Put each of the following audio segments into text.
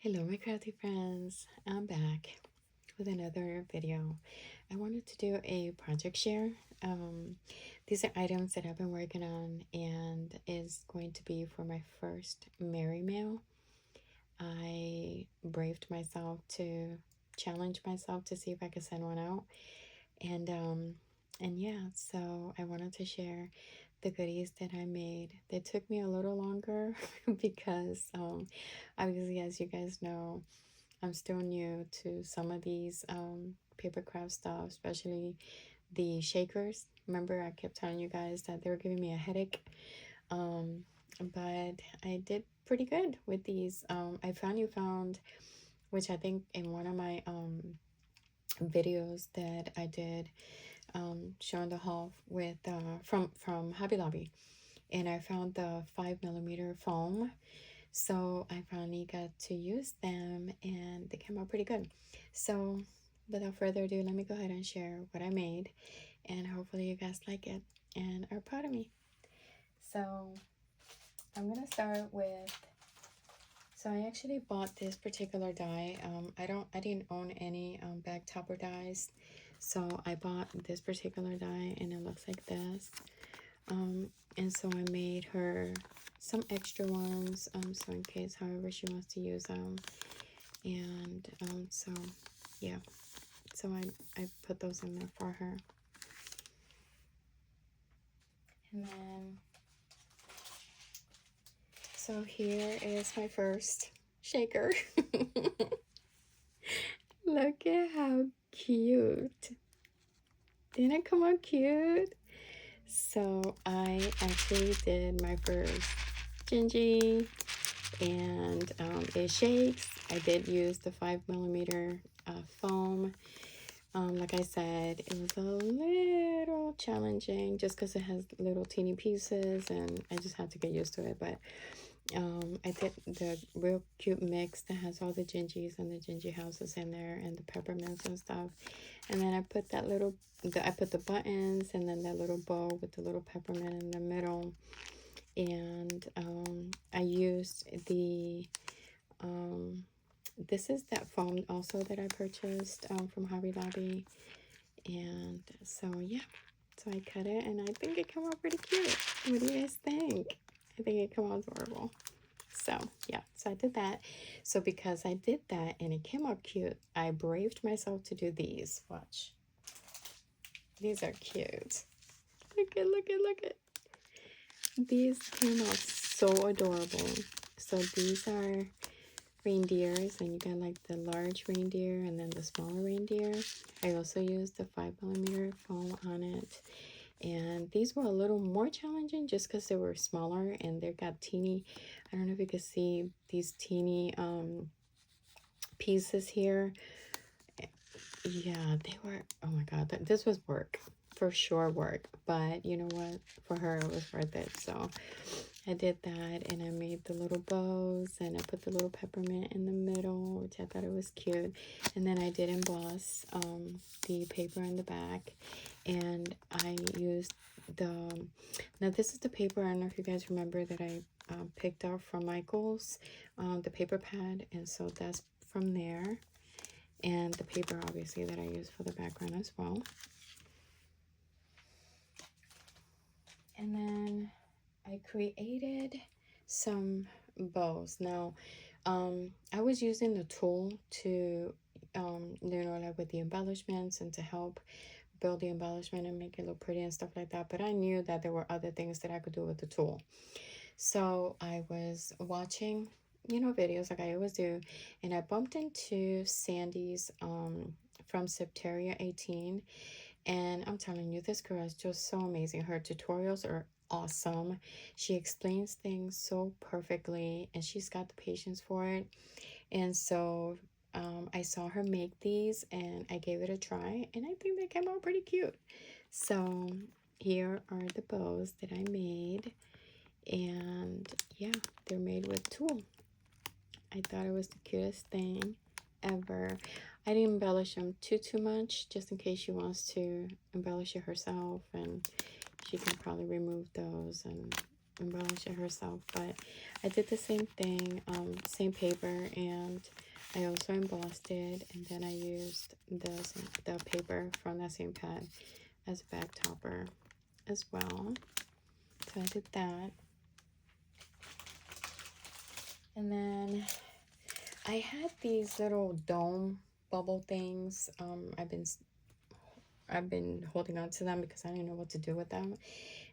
Hello my crafty friends, I'm back with another video. I wanted to do a project share. These are items that I've been working on and is going to be for my first Merry Mail. I braved myself to challenge myself to see if I could send one out. And yeah, so I wanted to share the goodies that I made. They took me a little longer because obviously, as you guys know, I'm still new to some of these paper craft stuff, especially the shakers. Remember, I kept telling you guys that they were giving me a headache. Um, but I did pretty good with these. I finally found, which I think in one of my videos that I did, showing the haul with from Hobby Lobby, and I found the 5mm foam. So I finally got to use them and they came out pretty good. So without further ado, let me go ahead and share what I made, and hopefully you guys like it and are proud of me. So I'm gonna start with, so I actually bought this particular die. I didn't own any bag topper dies, so I bought this particular die and it looks like this. And so I made her some extra ones, so in case however she wants to use them. And so yeah, so I put those in there for her. And then, so here is my first shaker. Look at how cute. Didn't it come out cute? So I actually did my first Gingy, and it shakes. I did use the 5mm foam. Like I said, it was a little challenging just because it has little teeny pieces and I just had to get used to it. But I did the real cute mix that has all the gingies and the gingy houses in there and the peppermints and stuff. And then I put that little, I put the buttons and then that little bow with the little peppermint in the middle. And I used the, this is that foam also that I purchased from Hobby Lobby. And so yeah, so I cut it and I think it came out pretty cute. What do you guys think? I think it came out adorable. So yeah, so I did that. So because I did that and it came out cute, I braved myself to do these. Watch. These are cute. Look at, look at, look at. These came out so adorable. So these are reindeers, and you got like the large reindeer and then the smaller reindeer. I also used the 5mm foam on it, and these were a little more challenging just because they were smaller and they got teeny, I don't know if you can see these teeny pieces here. Yeah, they were, oh my god, this was work, for sure work, but you know what, for her it was worth it. So I did that and I made the little bows and I put the little peppermint in the middle, which I thought it was cute. And then I did emboss the paper in the back, and I used the, now this is the paper, I don't know if you guys remember, that I picked up from Michaels, the paper pad, and so that's from there. And the paper obviously that I use for the background as well. And then I created some bows. Now I was using the tool to you know, like with the embellishments and to help build the embellishment and make it look pretty and stuff like that, but I knew that there were other things that I could do with the tool. So I was watching, you know, videos like I always do, and I bumped into Sandy's from Septeria 18, and I'm telling you, this girl is just so amazing. Her tutorials are awesome. She explains things so perfectly and she's got the patience for it. And so I saw her make these and I gave it a try and I think they came out pretty cute. So here are the bows that I made, and yeah, they're made with tulle. I thought it was the cutest thing ever. I didn't embellish them too much, just in case she wants to embellish it herself, and she can probably remove those and embellish it herself. But I did the same thing, same paper, and I also embossed it, and then I used the paper from that same pad as a bag topper as well. So I did that. And then I had these little dome bubble things. I've been holding on to them because I didn't know what to do with them.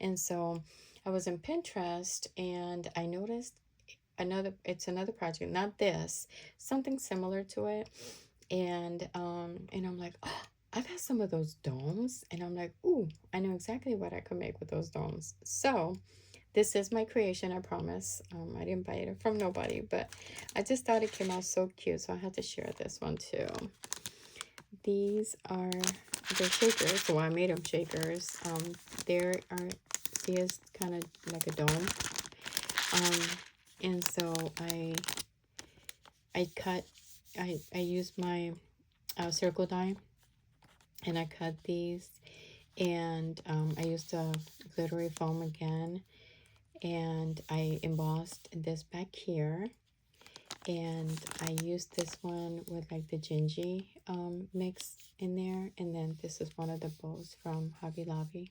And so I was in Pinterest and I noticed another project, not this, something similar to it. And I'm like, oh, I've had some of those domes, and I'm like, ooh, I know exactly what I could make with those domes. So this is my creation, I promise. I didn't buy it from nobody, but I just thought it came out so cute, so I had to share this one too. These are the shakers. So I made them shakers. There are, see, it's kind of like a dome. And so I used my circle die, and I cut these, and I used a glittery foam again, and I embossed this back here, and I used this one with like the gingy mix in there, and then this is one of the bows from Hobby Lobby,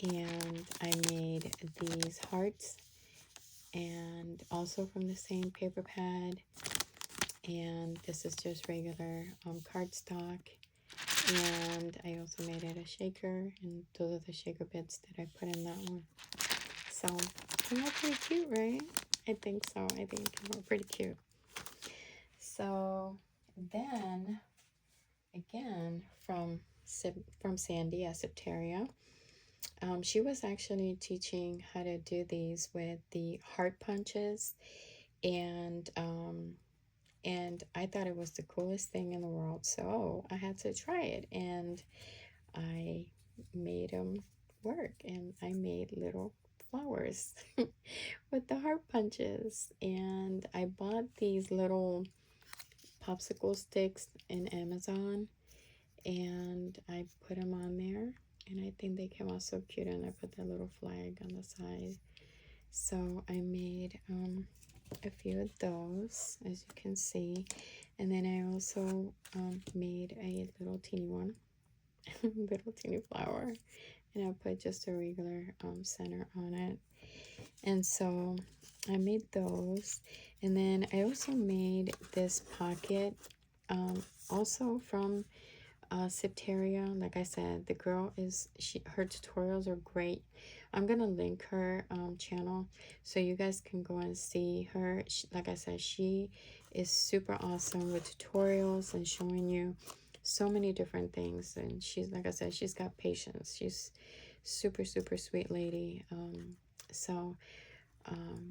and I made these hearts, and also from the same paper pad, and this is just regular cardstock, and I also made it a shaker, and those are the shaker bits that I put in that one. So they're all pretty cute, right? I think so. I think they're pretty cute. So then again, from Sandy at Septeria, she was actually teaching how to do these with the heart punches, and I thought it was the coolest thing in the world, so I had to try it, and I made them work, and I made little flowers with the heart punches. And I bought these little popsicle sticks in Amazon, and I put them on there, and I think they came out so cute, and I put that little flag on the side. So I made a few of those, as you can see, and then I also made a little teeny one, little teeny flower, and I put just a regular center on it. And so I made those, and then I also made this pocket, also from Septeria. Like I said, the girl is, her tutorials are great. I'm gonna link her channel so you guys can go and see her. Like I said, she is super awesome with tutorials and showing you so many different things, and she's, like I said, she's got patience. She's super sweet lady.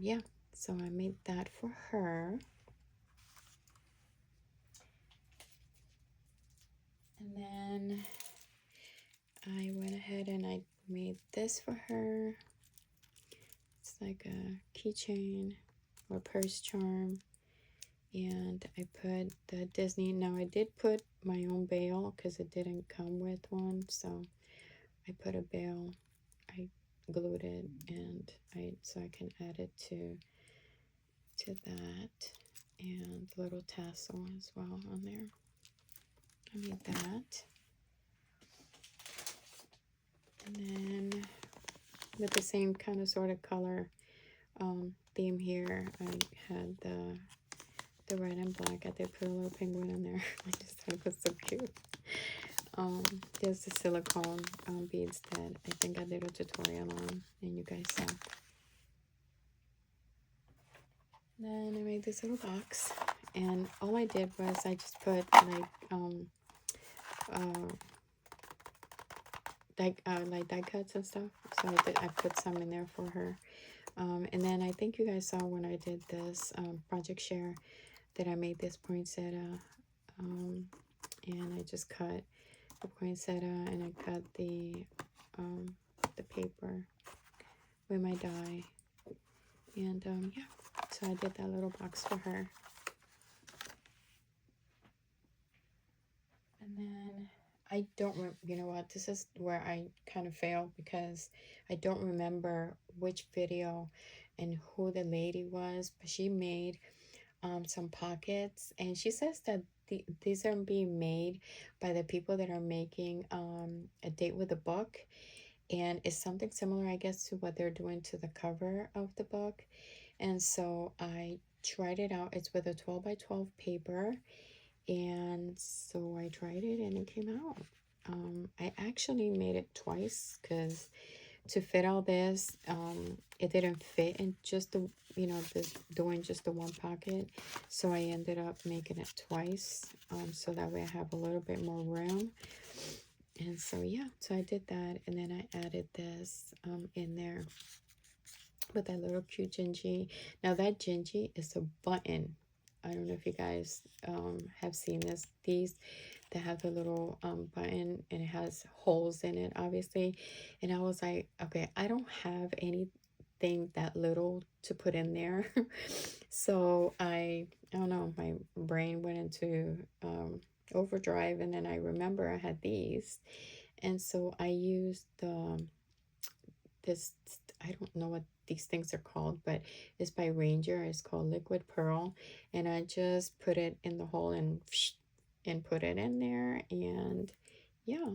Yeah, so I made that for her. And then I went ahead and I made this for her. It's like a keychain or purse charm. And I put the Disney. Now I did put my own bail because it didn't come with one. So I put a bail. I glued it, and so I can add it to that, and the little tassel as well on there. I made that. And then with the same kind of sort of color theme here, I had the red and black. I did put a little penguin in there. I just thought it was so cute. There's the silicone beads that I think I did a tutorial on, and you guys saw. Then I made this little box, and all I did was I just put like die cuts and stuff. So I put some in there for her. And then I think you guys saw when I did this project share that I made this poinsettia, and I just cut the poinsettia, and I cut the paper with my die, and yeah, so I did that little box for her. And then I don't, you know what, this is where I kind of failed because I don't remember which video and who the lady was, but she made some pockets, and she says that these are being made by the people that are making A Date with a Book, and it's something similar, I guess, to what they're doing to the cover of the book. And so I tried it out. It's with a 12 by 12 paper, and so I tried it and it came out. I actually made it twice because to fit all this, it didn't fit in just the, doing just the one pocket. So I ended up making it twice, so that way I have a little bit more room. And so yeah, so I did that, and then I added this in there with that little cute Gingy. Now that Gingy is a button. I don't know if you guys have seen this. These that have the little button, and it has holes in it, obviously. And I was like, okay, I don't have anything that little to put in there. So I don't know, my brain went into overdrive, and then I remember I had these. And so I used this, I don't know what these things are called, but it's by Ranger. It's called Liquid Pearl, and I just put it in the hole and put it in there, and yeah,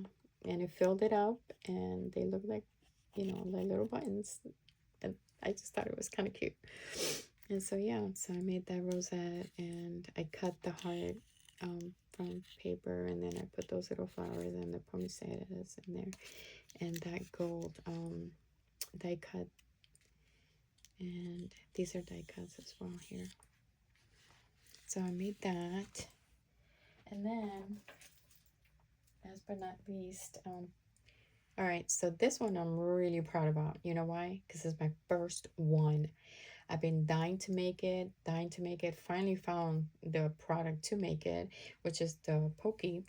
and it filled it up, and they look like, like little buttons. And I just thought it was kind of cute. And so yeah, so I made that rosette, and I cut the heart from paper, and then I put those little flowers and the poinsettias in there, and that gold die cut, and these are die cuts as well here. So I made that, and then last but not least, all right, so this one I'm really proud about. You know why? Because it's my first one. I've been dying to make it, finally found the product to make it, which is the pokey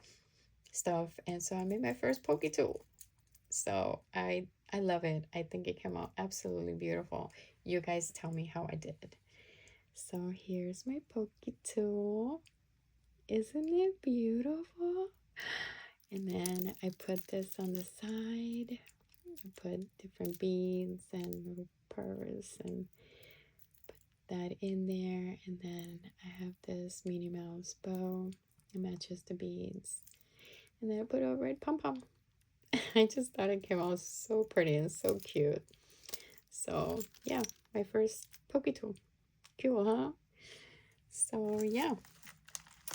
stuff. And so I made my first pokey tool. So I love it. I think it came out absolutely beautiful. You guys tell me how I did. So here's my pokey tool. Isn't it beautiful? And then I put this on the side. I put different beads and little pearls and put that in there. And then I have this Minnie Mouse bow. It matches the beads. And then I put a red pom-pom. I just thought it came out so pretty and so cute. So yeah, my first pokey tool. Cool, huh? So yeah.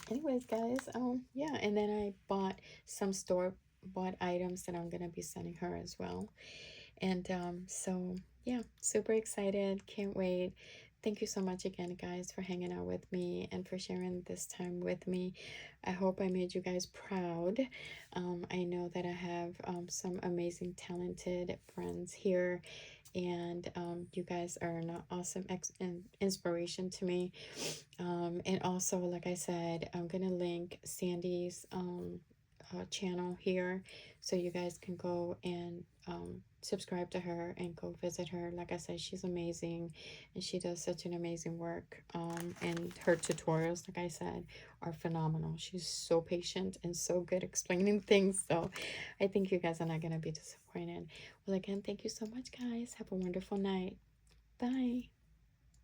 Anyways, guys, yeah, and then I bought some store bought items that I'm gonna be sending her as well. And so yeah, super excited, can't wait. Thank you so much again, guys, for hanging out with me and for sharing this time with me. I hope I made you guys proud. I know that I have some amazing, talented friends here, and you guys are an awesome inspiration to me. And also, like I said, I'm gonna link Sandy's channel here, so you guys can go and subscribe to her and go visit her. Like I said, she's amazing, and she does such an amazing work. And her tutorials, like I said, are phenomenal. She's so patient and so good explaining things. So I think you guys are not gonna be disappointed. Well, again, thank you so much, guys. Have a wonderful night. Bye.